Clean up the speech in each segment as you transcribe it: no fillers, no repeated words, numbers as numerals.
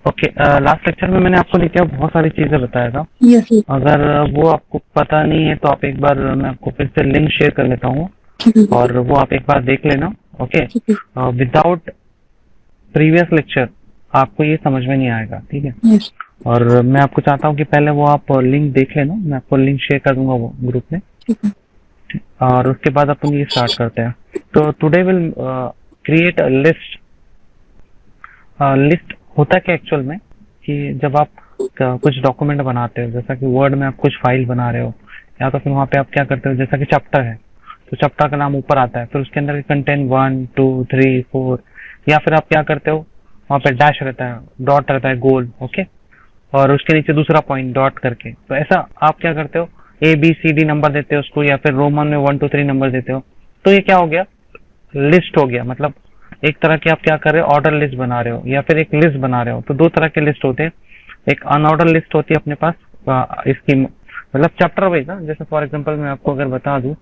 Okay, last lecture में मैंने आपको देखा बहुत सारी चीजें बताया था। Yes sir. अगर वो आपको पता नहीं है तो आप एक बार, मैं आपको फिर से लिंक शेयर कर लेता हूँ ठीक है सर। और वो आप एक बार देख लेना। ओके, ठीक है। विदाउट प्रीवियस लेक्चर आपको ये समझ में नहीं आएगा, ठीक है। यस। और मैं आपको चाहता हूँ कि पहले वो आप लिंक देख लेना, मैं आपको लिंक शेयर कर दूंगा वो ग्रुप में, ठीक है। और उसके बाद अपन ये स्टार्ट करते हैं। तो today will create a list. List होता क्या एक्चुअल में कि जब आप कुछ डॉक्यूमेंट बनाते हो, जैसा कि वर्ड में आप कुछ फाइल बना रहे हो, या तो फिर वहाँ पे आप क्या करते हो, जैसा कि चैप्टर है तो चैप्टर का नाम ऊपर आता है, फिर उसके अंदर कंटेंट 1 2 3 4, या फिर आप क्या करते हो, वहाँ पे डैश रहता है, डॉट रहता है, गोल, ओके, और उसके नीचे दूसरा पॉइंट डॉट करके। तो ऐसा आप क्या करते हो, A B C D number देते हो उसको, या फिर रोमन में 1 2 3 नंबर देते हो। तो ये क्या हो गया, लिस्ट हो गया। मतलब एक तरह की आप क्या कर रहे हो, ऑर्डर लिस्ट बना रहे हो या फिर एक लिस्ट बना रहे हो। तो दो तरह के लिस्ट होते हैं, एक अनऑर्डर लिस्ट होती है अपने पास, इसकी मतलब चैप्टर वाइज ना। जैसे फॉर एग्जांपल मैं आपको अगर बता दूं,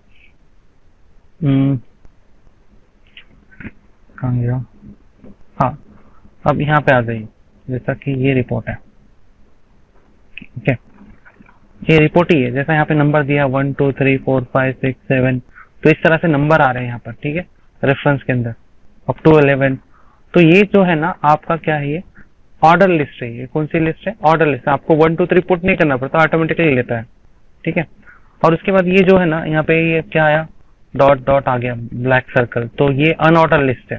कहाँ गया, हाँ, अब यहाँ पे आ जाइए, जैसा कि ये रिपोर्ट है, ठीक है, ये रिपोर्ट ही है। जैसा यहाँ पे नंबर दिया 1 2 3 4 5 6 7, तो इस तरह से नंबर आ रहे हैं यहाँ पर, ठीक है, रेफरेंस के अंदर अप टू 11। तो ये जो है ना आपका क्या है, ये ऑर्डर लिस्ट है। ये कौन सी लिस्ट है, ऑर्डर लिस्ट। आपको 1 2 3 पुट नहीं करना पड़ता, ऑटोमेटिकली लेता है, ठीक है। और उसके बाद ये जो है ना, यहाँ पे ये क्या आया, डॉट डॉट आ गया, ब्लैक सर्कल, तो ये अनऑर्डर लिस्ट है।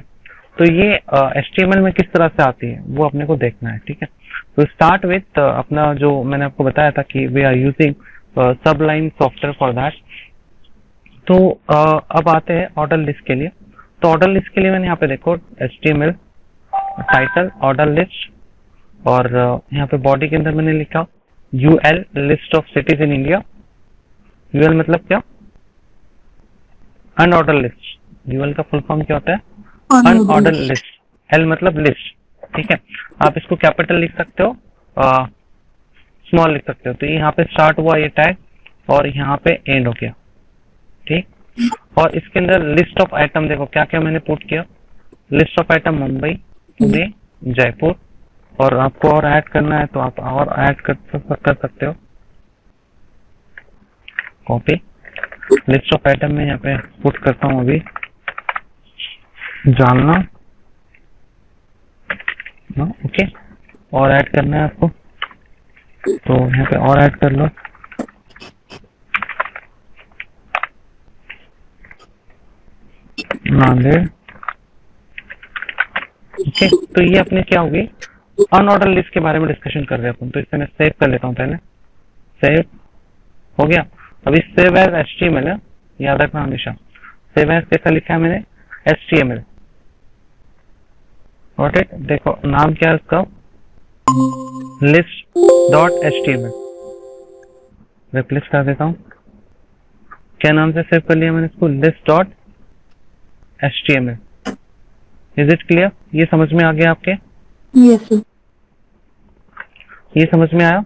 तो ये HTML में किस तरह से आती है वो अपने को देखना है, ठीक है। तो स्टार्ट विथ अपना जो मैंने आपको बताया था कि we are using Sublime software for that. तो अब आते हैं ऑर्डर लिस्ट के लिए। तो ऑर्डर लिस्ट के लिए मैंने यहाँ पे देखो HTML टाइटल ऑर्डर लिस्ट, और यहाँ पे बॉडी के अंदर मैंने लिखा UL list of cities in India. UL मतलब क्या, अनऑर्डर लिस्ट। UL का फुल फॉर्म क्या होता है, अनऑर्डर लिस्ट। L मतलब लिस्ट, ठीक है। आप इसको कैपिटल लिख सकते हो, स्मॉल लिख सकते हो। तो यहाँ पे स्टार्ट हुआ ये टैग, और यहाँ पे एंड हो गया, ठीक। और इसके अंदर लिस्ट ऑफ आइटम देखो क्या क्या मैंने पुट किया, list of item Mumbai, Pune, Jaipur, और आपको और ऐड करना है तो आप और ऐड कर सकते हो। कॉपी लिस्ट ऑफ आइटम में यहाँ पे पुट करता हूँ अभी, जानना ना, ओके। और ऐड करना है आपको, तो यहाँ पे और ऐड कर लो, नांदेड़, ओके। तो ये अपने क्या होगी, अनऑर्डर लिस्ट के बारे में डिस्कशन कर रहे हैं अपन। तो इसे मैं सेव कर लेता हूँ, पहले सेव हो गया। अभी सेव एज HTML है, याद रखना हमेशा। सेव एज कैसा लिखा है मैंने, HTML, गॉट इट। देखो नाम क्या है उसका, लिस्ट डॉट HTML। रिप्लेस कर देता हूँ, क्या नाम से सेव कर लिया मैंने इसको, list dot HTML। Is it clear, ये समझ में आ गया आपके, यस सर। ये समझ में आया।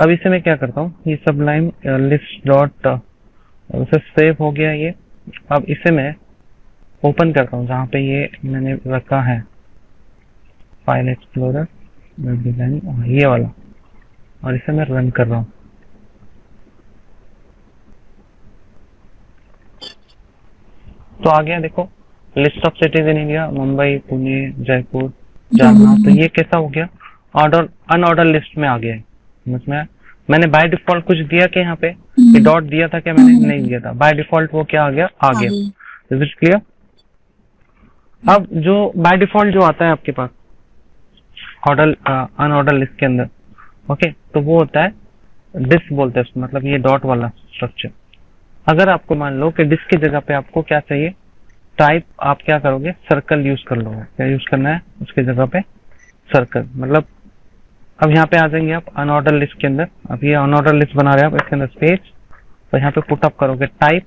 अब इसे मैं क्या करता हूँ, ये सब लाइन लिस्ट डॉट, उसे सेव हो गया ये। अब इसे मैं ओपन करता हूँ जहाँ पे ये मैंने रखा है, फाइल एक्सप्लोरर, ये वाला, और इसे मैं रन कर रहा हूँ। तो आ गया देखो, list of cities in India, Mumbai, Pune, Jaipur, Jalna. तो ये कैसा हो गया, ऑर्डर अनऑर्डर लिस्ट में आ गया है, समझ में आया? मैंने बाय डिफॉल्ट कुछ दिया क्या यहाँ पे, डॉट दिया था क्या, मैंने नहीं दिया था, बाय डिफॉल्ट वो क्या आ गया, आ गया। Is it clear. अब जो बाय डिफॉल्ट जो आता है आपके पास ऑर्डर अनऑर्डर लिस्ट के अंदर, ओके, तो वो होता है डिस्क बोलते हैं उसको, मतलब ये डॉट वाला स्ट्रक्चर। अगर आपको मान लो कि डिस्क की जगह पे आपको क्या चाहिए, टाइप, आप क्या करोगे, सर्कल यूज कर लोगे। क्या यूज करना है उसकी जगह पे, सर्कल। मतलब अब यहाँ पे आ जाएंगे आप अनऑर्डर लिस्ट के अंदर। अब ये अनऑर्डर लिस्ट बना रहे हैं आप, इसके अंदर स्पेस, तो यहाँ पे पुट अप करोगे टाइप,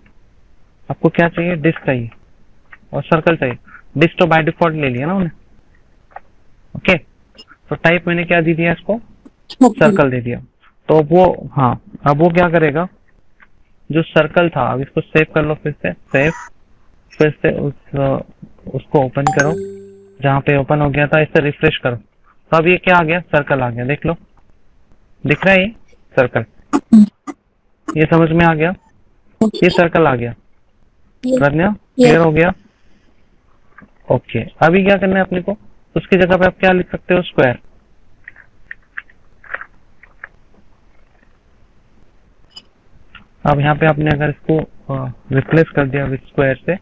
आपको क्या चाहिए, डिस्क चाहिए और सर्कल चाहिए। डिस्क तो बाय डिफॉल्ट ले लिया ना उन्हें, ओके। तो टाइप मैंने क्या दे दिया इसको, सर्कल दे दिया। तो वो, हाँ, अब वो क्या करेगा, जो सर्कल था, अब इसको सेव कर लो, फिर से सेव, फिर से उसको ओपन करो, जहाँ पे ओपन हो गया था इसे रिफ्रेश करो। तो अब ये क्या आ गया, सर्कल आ गया, देख लो, दिख रहा है ये सर्कल, ये समझ में आ गया, ये सर्कल आ गया, प्रज्ञा क्लियर हो गया? ओके, अभी क्या करना है अपने को, उसकी जगह पे आप क्या लिख सकते हो, स्क्वायर। अब यहाँ पे आपने अगर इसको रिप्लेस कर दिया विद स्क्वायर से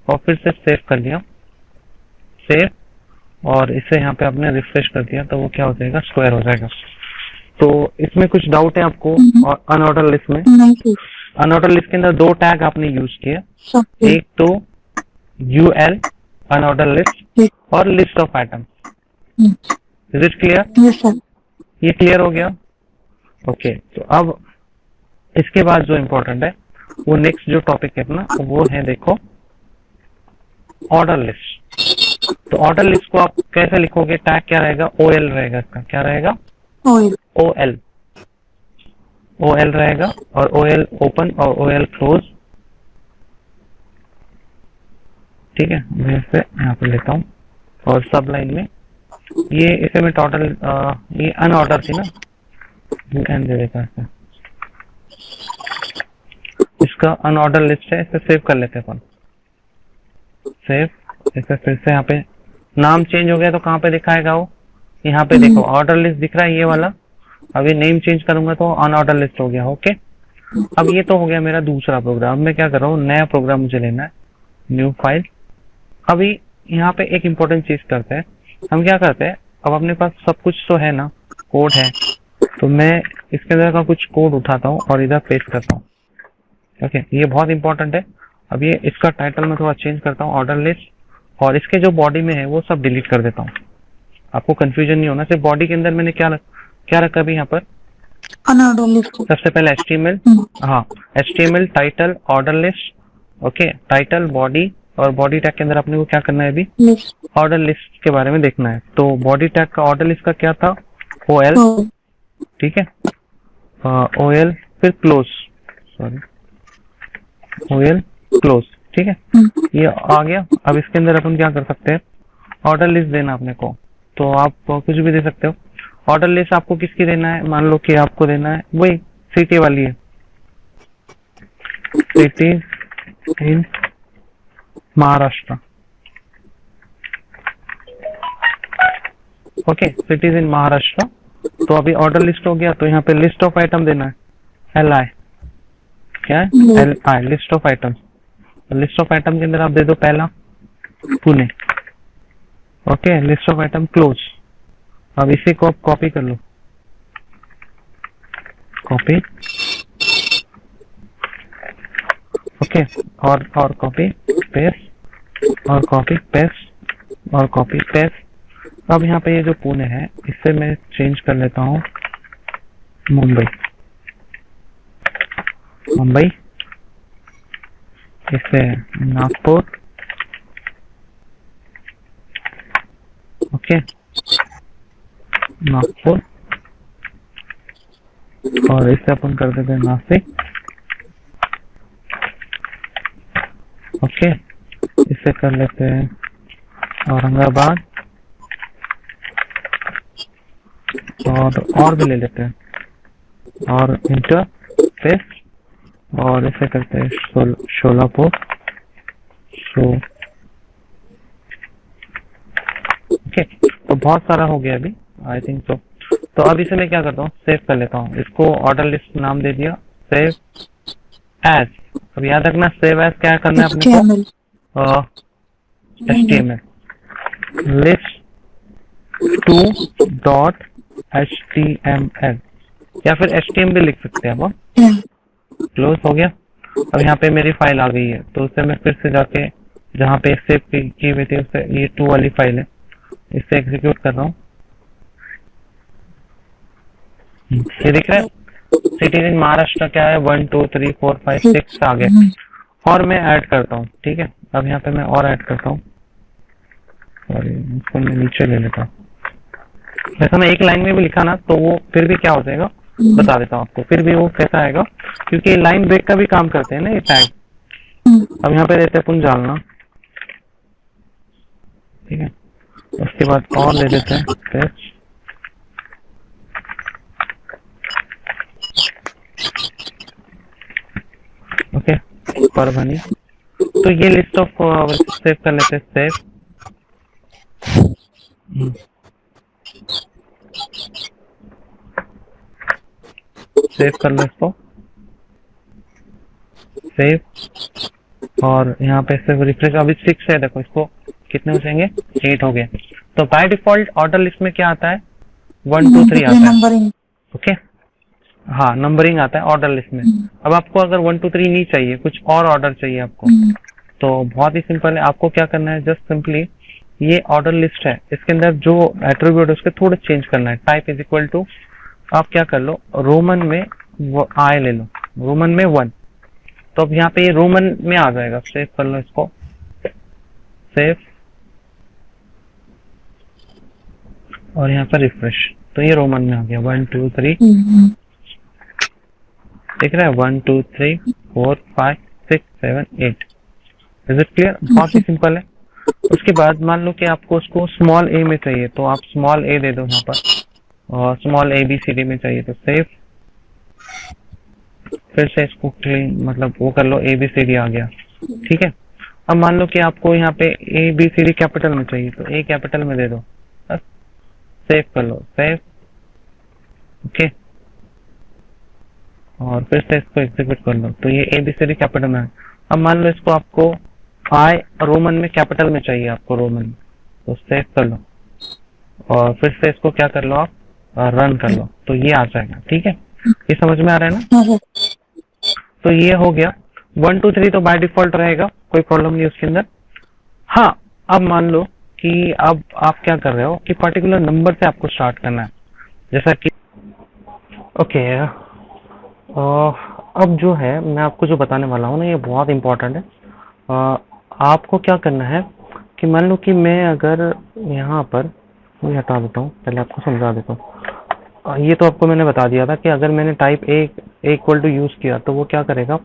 और फिर से सेव कर लिया, सेव, और इसे यहाँ पे आपने रिफ्रेश कर दिया, तो वो क्या हो जाएगा, स्क्वायर हो जाएगा। तो इसमें कुछ डाउट है आपको अनऑर्डर लिस्ट में? अनऑर्डर लिस्ट के अंदर दो टैग आपने यूज किए, एक तो यूएल अनऑर्डर लिस्ट और list of item. Is it clear? ये क्लियर हो गया? ओके, तो अब इसके बाद जो इम्पोर्टेंट है वो नेक्स्ट जो टॉपिक है अपना वो है, देखो, ऑर्डर लिस्ट। तो ऑर्डर लिस्ट को आप कैसे लिखोगे, टैग क्या रहेगा, ओएल रहेगा, इसका क्या रहेगा, ओएल, ओएल रहेगा, और ओएल ओपन और ओएल क्लोज। ठीक है, मैं इसे यहाँ पे लेता हूँ, और सब लाइन में ये इसे मैं टोटल, ये अनऑर्डर थी ना, एन दे देता है, इसका अनऑर्डर लिस्ट है, इसे सेव कर लेते हैं अपन, सेव। इसे फिर से यहाँ पे नाम चेंज हो गया तो कहाँ पे दिखाएगा वो, यहाँ पे देखो ऑर्डर लिस्ट दिख रहा है ये वाला, अभी नेम चेंज करूंगा तो अनऑर्डर लिस्ट हो गया। ओके, अब ये तो हो गया मेरा दूसरा प्रोग्राम। मैं क्या कर रहा हूँ, नया प्रोग्राम मुझे लेना है, न्यू फाइल। अभी यहाँ पे एक इम्पोर्टेंट चीज करते हैं, हम क्या करते हैं, अब अपने पास सब कुछ तो है ना, कोड है, तो मैं इसके अंदर का कुछ कोड उठाता हूँ और इधर पेस्ट करता हूँ। ओके, ये बहुत इंपॉर्टेंट है। अब ये इसका टाइटल मैं थोड़ा चेंज करता हूँ, ऑर्डर लिस्ट, और इसके जो बॉडी में है वो सब डिलीट कर देता हूँ, आपको कंफ्यूजन नहीं होना। सिर्फ बॉडी के अंदर मैंने क्या रखा अभी यहाँ पर, अनऑर्डर लिस्ट। सबसे पहले HTML, हाँ HTML title order list. Okay, title body, और बॉडी टैग के अंदर अपने को क्या करना है, अभी ऑर्डर लिस्ट के बारे में देखना है। तो बॉडी टैग का ऑर्डर लिस्ट का क्या था, OL, ठीक है, OL फिर क्लोज, सॉरी OL क्लोज, ठीक है, ये आ गया। अब इसके अंदर अपन क्या कर सकते हैं, ऑर्डर लिस्ट देना अपने को, तो आप कुछ भी दे सकते हो। ऑर्डर लिस्ट आपको किसकी देना है, मान लो कि आपको देना है वही सिटी वाली है, city in Maharashtra. Okay, cities in Maharashtra. तो अभी ऑर्डर लिस्ट हो गया, तो यहाँ पे लिस्ट ऑफ आइटम देना है, LI, क्या है, LI, list of item. List of item के अंदर आप दे दो पहला Pune. Okay, list of item close. अब इसी को आप कॉपी कर लो, कॉपी, ओके, और कॉपी पेस्ट, और कॉपी पेस्ट, और कॉपी पेस्ट। अब यहाँ पे ये जो पुणे है इससे मैं चेंज कर लेता हूँ मुंबई, मुंबई, इससे नागपुर, ओके, नागपुर, और इसे अपन कर देते हैं नासिक, ओके, इसे कर लेते हैं औरंगाबाद, और भी ले लेते हैं, और इंटरफेस, और इसे करते हैं शोलापुर, ओके। तो बहुत सारा हो गया अभी, आई थिंक सो। तो अब इसे मैं क्या करता हूँ, सेव कर लेता हूँ, इसको ऑर्डर लिस्ट नाम दे दिया, सेव एज। अब याद रखना सेव एज क्या करना है अपने को, HTML लिस्ट 2.html, या फिर HTML भी लिख सकते हैं आप। क्लोज हो गया। अब यहाँ पे मेरी फाइल आ गई है, तो उसे मैं फिर से जाके जहाँ पे सेव की हुई थी उससे, ये 2 वाली फाइल है, इससे एग्जीक्यूट कर रहा हूँ। ये दिख रहा है, सिटीज इन महाराष्ट्र क्या है, 1 2 3 4 5 6 आ गए, और मैं ऐड करता हूँ। ठीक है, अब यहाँ पे मैं और ऐड करता हूँ, सॉरी इसको मैं नीचे ले लेता हूँ। वैसे मैं एक लाइन में भी लिखा ना तो वो फिर भी क्या हो जाएगा बता देता हूँ आपको, फिर भी वो कैसा आएगा, क्योंकि लाइन ब्रेक का भी काम करते हैं ना ये टैग। अब यहाँ पे देते हैं पुंजालना, ठीक है, उसके बाद और ले देते हैं पेस्ट, परभनी। तो ये लिस्ट ऑफ सेव कर लेते हैं, सेव कर लो इसको, सेव। और यहाँ पे सिर्फ रिफ्रेश, अभी 6 है, देखो इसको कितने हो जाएंगे, 8 हो गए। तो बाय डिफॉल्ट ऑर्डर लिस्ट में क्या आता है, 1 2 3 आता है। नंबरिंग। ओके, हाँ नंबरिंग आता है ऑर्डर लिस्ट में। अब आपको अगर 1 2 3 नहीं चाहिए, कुछ और ऑर्डर चाहिए आपको, तो बहुत ही सिंपल है, आपको क्या करना है, जस्ट सिंपली ये ऑर्डर लिस्ट है, इसके अंदर जो एट्रीब्यूट है उसके थोड़े चेंज करना है। टाइप इज इक्वल टू, आप क्या कर लो, रोमन में आई ले लो, रोमन में 1। तो अब यहाँ पे ये रोमन में आ जाएगा, सेव कर लो इसको, सेव, और यहाँ पर रिफ्रेश, तो ये रोमन में आ गया 1 2 3। दिख रहा है 1 2 3 4 5 6 7 8। Is it clear? बहुत ही सिंपल है। उसके बाद मान लो कि आपको उसको स्मॉल ए में चाहिए, तो आप स्मॉल ए दे दो यहाँ पर, और small A B C D में चाहिए तो सेव, फिर से इसको क्लीन मतलब वो कर लो, ए बी सी डी आ गया, ठीक है। अब मान लो कि आपको यहाँ पे A B C D capital में चाहिए, तो ए कैपिटल में दे दो, बस सेव कर लो, सेव, ओके। और फिर से इसको एग्जीक्यूट कर लो, तो ये A B C D capital में है। अब मान लो इसको आपको आई रोमन में कैपिटल में चाहिए आपको, रोमन, तो सेव कर लो, और फिर से इसको क्या कर लो, आप रन कर लो, तो ये आ जाएगा, ठीक है। ये समझ में आ रहा है ना? तो ये हो गया 1 2 3, तो बाय डिफॉल्ट रहेगा, कोई प्रॉब्लम नहीं उसके अंदर। हाँ, अब मान लो कि अब आप क्या कर रहे हो कि पर्टिकुलर नंबर से आपको स्टार्ट करना है, जैसा कि ओके। अब जो है मैं आपको जो बताने वाला हूँ ना, ये बहुत इंपॉर्टेंट है। आपको क्या करना है कि मान लो कि मैं अगर यहाँ पर ये हटा देता हूँ, पहले आपको समझा देता हूँ। ये तो आपको मैंने बता दिया था कि अगर मैंने type A equal to use किया तो वो क्या करेगा,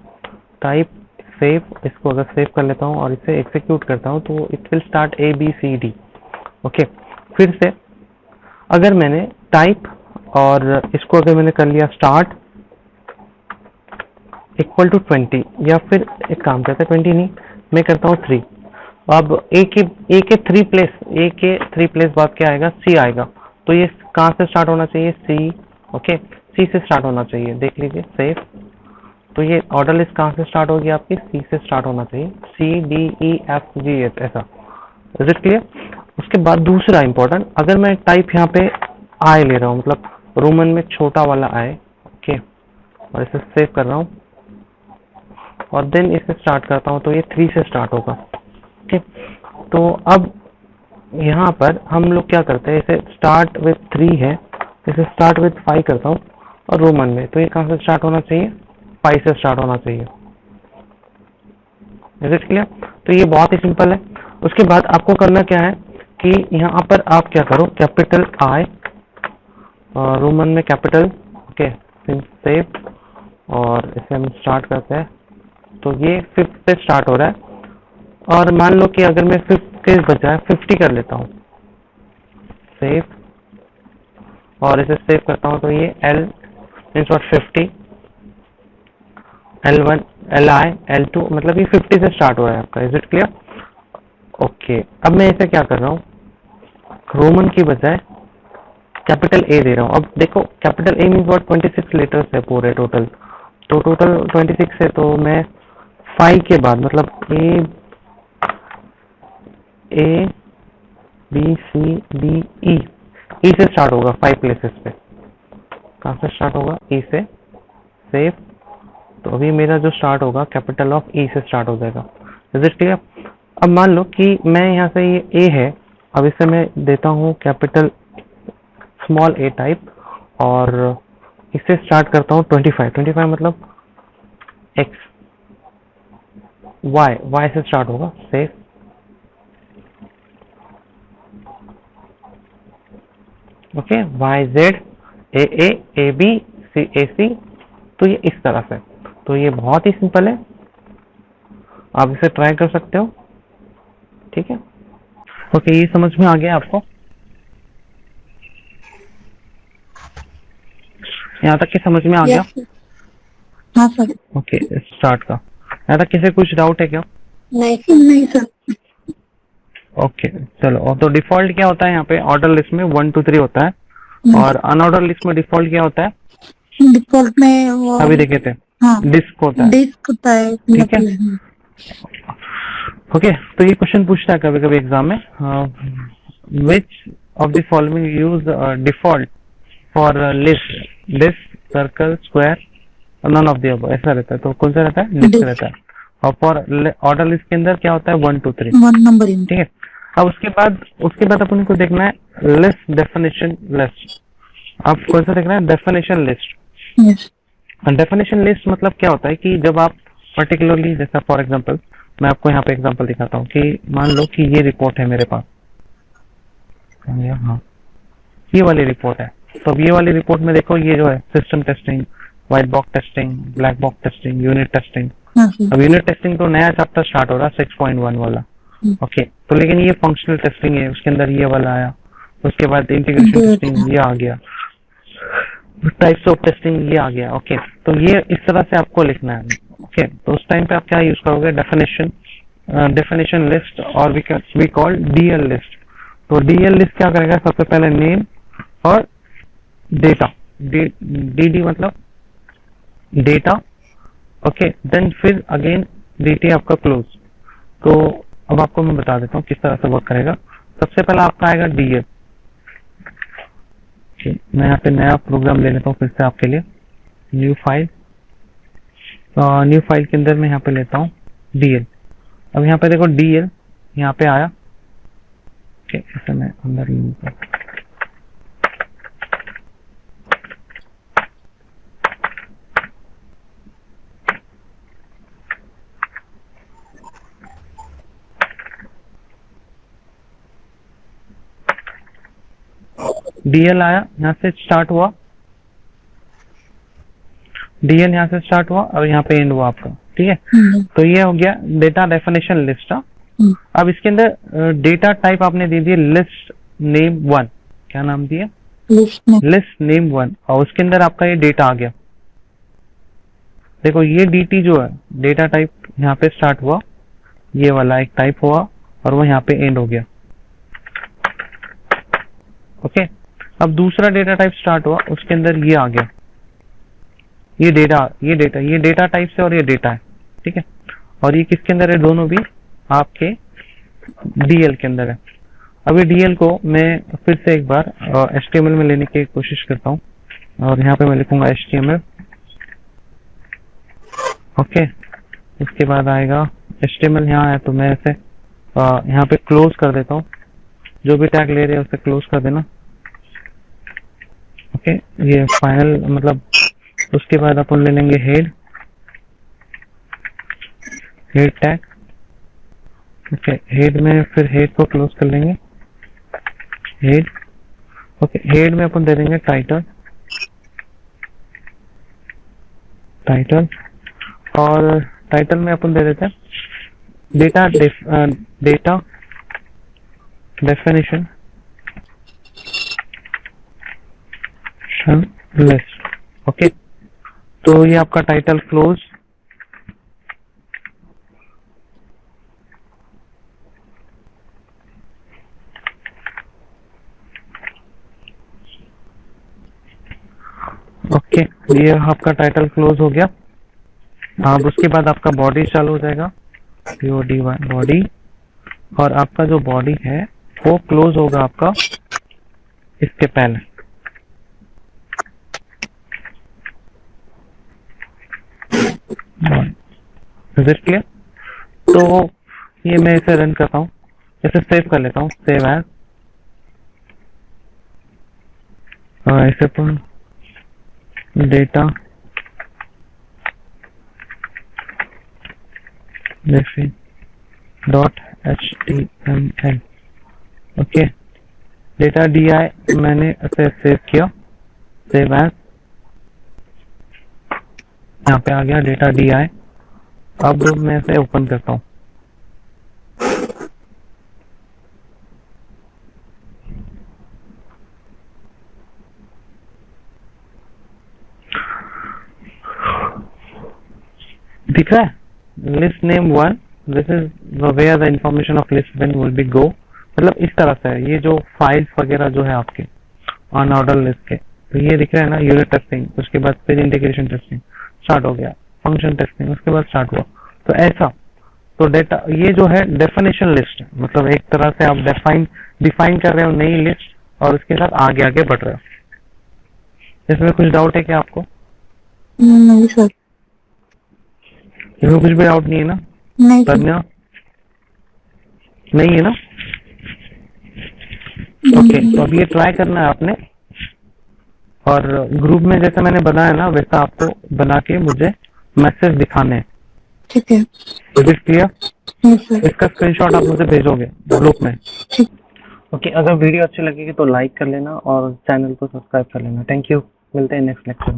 टाइप सेव, इसको अगर सेव कर लेता हूँ और इसे एग्जीक्यूट करता हूँ तो it will start A B C D, okay. फिर से अगर मैंने टाइप और इसको अगर मैंने कर लिया स्टार्ट इक्वल टू 20, या फिर एक काम करता है 20 नहीं, मैं करता हूँ 3। अब ए के 3 प्लेस बाद क्या आएगा, सी आएगा। तो ये कहाँ से स्टार्ट होना चाहिए, सी, ओके, सी से स्टार्ट होना चाहिए, देख लीजिए, सेव। तो ये ऑर्डर लिस्ट कहाँ से स्टार्ट होगी आपकी, सी से स्टार्ट होना चाहिए, C D E F G H, ऐसा। Is it clear? उसके बाद दूसरा इंपॉर्टेंट, अगर मैं टाइप यहाँ पे आई ले रहा हूँ, मतलब रोमन में छोटा वाला आई, ओके, और इसे सेव कर रहा हूँ और देन इसे स्टार्ट करता हूँ, तो ये 3 से स्टार्ट होगा, ओके। तो अब यहाँ पर हम लोग क्या करते हैं, इसे स्टार्ट विथ 3 है, इसे स्टार्ट विथ 5 करता हूँ, और रोमन में तो ये कहाँ से स्टार्ट होना चाहिए, 5 से स्टार्ट होना चाहिए। Is it clear? तो ये बहुत ही सिंपल है। उसके बाद आपको करना क्या है कि यहाँ पर आप क्या करो, कैपिटल आई रोमन में कैपिटल, ओके, सेव, और इसे हम स्टार्ट करते हैं, तो ये 5 से स्टार्ट हो रहा है। और मान लो कि अगर मैं 5 के बजाय 50 कर लेता हूँ, सेव, और इसे सेव करता हूँ, तो ये L means what 50, L1 LI L2, मतलब ये 50 से स्टार्ट हो रहा है आपका। Is it clear? ओके। अब मैं इसे क्या कर रहा हूँ, रोमन की बजाय कैपिटल ए दे रहा हूँ। अब देखो capital A means what 26 letters है पूरे टोटल, तो टोटल 26 है, तो मैं 5 के बाद मतलब ए बी सी डी ई से स्टार्ट होगा 5 प्लेसेस पे। कहाँ से स्टार्ट होगा, ई से, सेव। तो अभी मेरा जो स्टार्ट होगा कैपिटल ऑफ ई से स्टार्ट हो जाएगा। Is it clear? अब मान लो कि मैं यहाँ से ये ए है, अब इसे मैं देता हूँ कैपिटल स्मॉल ए टाइप, और इसे स्टार्ट करता हूँ 25 मतलब एक्स, वाई से स्टार्ट होगा, save, okay, Y Z A B C A C, तो ये इस तरह से। तो ये बहुत ही सिंपल है, आप इसे ट्राई कर सकते हो, ठीक है। ओके, ये समझ में आ गया आपको, यहाँ तक के समझ में आ गया? हाँ सर। ओके, स्टार्ट का। ऐसा किसी कुछ डाउट है क्या? नहीं सर। ओके चलो, और तो डिफॉल्ट क्या होता है यहाँ पे ऑर्डर लिस्ट में 1 2 3 होता है, और अनऑर्डर लिस्ट में डिफॉल्ट क्या होता है? डिफॉल्ट में वो अभी देखे थे, हाँ डिस्क होता है। डिस्क होता है ठीक है, मतलब। ओके। तो ये क्वेश्चन पूछता है कभी कभी एग्जाम में, which of the following use default for list, disc, circle, square, none of the above, ऐसा रहता है। तो कौन सा रहता है? डिस्क रहता है। और फॉर ऑर्डर लिस्ट के अंदर क्या होता है? 1 2 3। 1 नंबर इन। ठीक है, अब उसके बाद अपन को देखना है लिस्ट डेफिनेशन लिस्ट। आप कौन सा देखना है? Definition list. Yes. Definition list मतलब क्या होता है कि जब आप पर्टिकुलरली, जैसा फॉर एग्जांपल मैं आपको यहाँ पे एग्जांपल दिखाता हूँ कि मान लो कि ये रिपोर्ट है मेरे पास, हाँ ये वाली रिपोर्ट है। तो अब ये वाली रिपोर्ट में देखो, ये जो है system testing, white box testing, black box testing, unit testing. हाँ सर। अब यूनिट टेस्टिंग तो नया चैप्टर स्टार्ट हो रहा है 6.1 वाला। ओके, तो लेकिन ये फंक्शनल टेस्टिंग है, उसके अंदर ये वाला आया। उसके बाद इंटीग्रेशन टेस्टिंग ये आ गया, टाइप्स ऑफ टेस्टिंग ये आ गया। ओके, तो ये इस तरह से आपको लिखना है। ओके, तो उस टाइम पे आप क्या यूज करोगे? डेफिनेशन लिस्ट, और वी कॉल डीएल लिस्ट। तो डीएल लिस्ट क्या करेगा? सबसे पहले नेम और डेटा, डी मतलब डेटा। ओके, देन फिर अगेन डीटी आपका क्लोज। तो अब आपको मैं बता देता हूँ किस तरह से वर्क करेगा। सबसे पहला आपका आएगा डीएल। मैं यहाँ पे नया प्रोग्राम ले लेता हूँ फिर से आपके लिए, न्यू फाइल। न्यू फाइल के अंदर मैं यहाँ पे लेता हूँ डीएल। अब यहाँ पे देखो डीएल यहाँ पे आया। ओके, इसे मैं अंदर ले लूँगा। डीएल आया, यहाँ से स्टार्ट हुआ, डीएल यहाँ से स्टार्ट हुआ और यहाँ पे एंड हुआ आपका। ठीक है, तो ये हो गया डेटा डेफिनेशन लिस्ट। अब इसके अंदर डेटा टाइप आपने दे दिए लिस्ट नेम 1। क्या नाम दिया? लिस्ट नेम 1, और उसके अंदर आपका ये डेटा आ गया। देखो ये डीटी जो है डेटा टाइप यहाँ पे स्टार्ट हुआ, ये वाला एक टाइप हुआ और वो यहाँ पे एंड हो गया। ओके, अब दूसरा डेटा टाइप स्टार्ट हुआ, उसके अंदर ये आ गया, ये डेटा टाइप से, और ये डेटा है। ठीक है, और ये किसके अंदर है? दोनों भी आपके डीएल के अंदर है। अब ये डीएल को मैं फिर से एक बार एचटीएमएल में लेने की कोशिश करता हूँ, और यहाँ पे मैं लिखूंगा एचटीएमएल। ओके, उसके बाद आएगा एचटीएमएल यहाँ है, तो मैं इसे यहाँ पे क्लोज कर देता हूँ। जो भी टैग ले रहे हैं उसे क्लोज कर देना। ओके, ये फाइनल मतलब, उसके बाद अपन ले लेंगे हेड टैग। ओके, हेड में फिर हेड को क्लोज कर लेंगे, हेड। ओके, हेड में अपन दे देंगे टाइटल, और टाइटल में अपन दे देते हैं डेटा डेफिनेशन लिस्ट। ओके, तो ये आपका टाइटल क्लोज। ओके, ये आपका टाइटल क्लोज हो गया। अब उसके बाद आपका बॉडी चालू हो जाएगा, बॉडी, और आपका जो बॉडी है वो क्लोज होगा आपका इसके पहले। Is it clear? तो ये मैं इसे रन करता हूँ, इसे सेव कर लेता हूँ, सेव एज। इसे पर डेटा .html। ओके, डेटा DI मैंने इसे सेव किया, सेव एज। यहाँ पे आ गया डेटा DI। अब मैं इसे ओपन करता हूँ। दिख रहा है list name 1, this is where the information of list one will be go. मतलब इस तरह से है, ये जो फाइल्स वगैरह जो है आपके अनऑर्डर लिस्ट के, तो ये दिख रहा है ना, यूनिट टेस्टिंग, उसके बाद फिर इंटीग्रेशन टेस्टिंग स्टार्ट हो गया, फंक्शन टेस्टिंग उसके बाद स्टार्ट हुआ। तो ऐसा, तो डेटा ये जो है डेफिनेशन लिस्ट है, मतलब एक तरह से आप डिफाइन कर रहे हो नई लिस्ट और उसके साथ आगे आगे बढ़ रहे हो। इसमें कुछ डाउट है क्या आपको? नहीं सर। इसमें कुछ भी डाउट नहीं है ना? नहीं सर। प्रज्ञा नहीं है ना? ओके, तो अब ये ट्राई करना है आपने, और ग्रुप में जैसे मैंने बनाया ना वैसा आपको बना के मुझे मैसेज दिखाने हैं। ठीक है। Is it clear? Yes sir. इसका स्क्रीनशॉट आप मुझे भेजोगे ग्रुप में। ठीक। ओके, अगर वीडियो अच्छी लगेगी तो लाइक कर लेना और चैनल को सब्सक्राइब कर लेना। थैंक यू, मिलते हैं नेक्स्ट लेक्चर में।